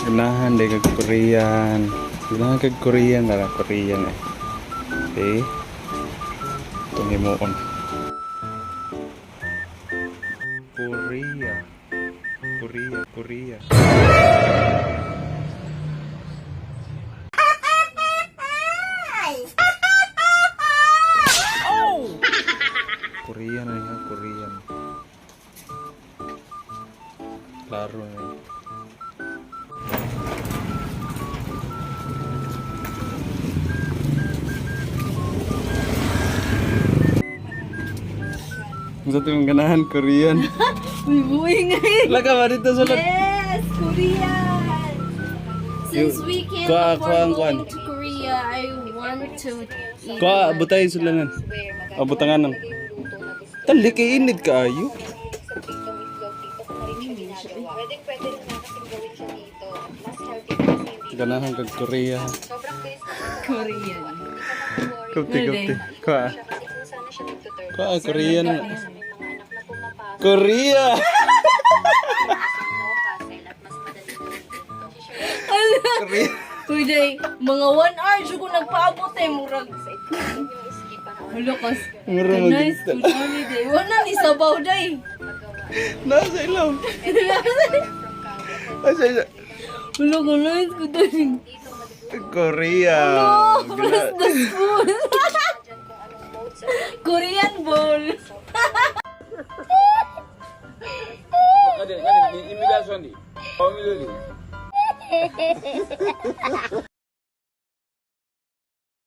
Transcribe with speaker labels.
Speaker 1: Ganahan day kag Korean. Ganahan kag Korean na Korean eh. Okay. Itong himuon. Korea. Korea, Korea. Korean na nga, Korean. Klaro na yun. Sa tiyong ganahan, Korean.
Speaker 2: Uy, buhay ngayon.
Speaker 1: Laka ba dito sa lag?
Speaker 2: Yes, Korean. Since we can't afford going to Korea, I want to eat.
Speaker 1: Kuha, butay sulangan. O, butangan nang. Tali, kay init ka ayo.
Speaker 3: Pwede rin na kasing gawin siya dito. Mas healthy kasi hindi.
Speaker 1: Ganahan kag Korea.
Speaker 3: Sobrang bilis na
Speaker 2: Korean.
Speaker 1: Kupti, kupti. Kuha.
Speaker 3: kasi kung sana siya nagtuturn.
Speaker 1: Kuha, Korean.
Speaker 3: May mga anak na pumapasok.
Speaker 1: Korea!
Speaker 3: No hassle at mas madali gawin dito.
Speaker 2: Ala!
Speaker 1: Korea.
Speaker 2: Uy, day, mga 1 hour siya ko nagpaabot eh, murag.
Speaker 3: Yung skip pa na
Speaker 2: Hulukas.
Speaker 1: Mura
Speaker 2: Nice, good holiday. Wala ni sabaw, day.
Speaker 1: Nasa ilaw. Asa isa.
Speaker 2: Hulukas, nice, good holiday.
Speaker 1: Korea.
Speaker 2: Where's the spoon? Korean bowl.
Speaker 4: Imigrasyon di.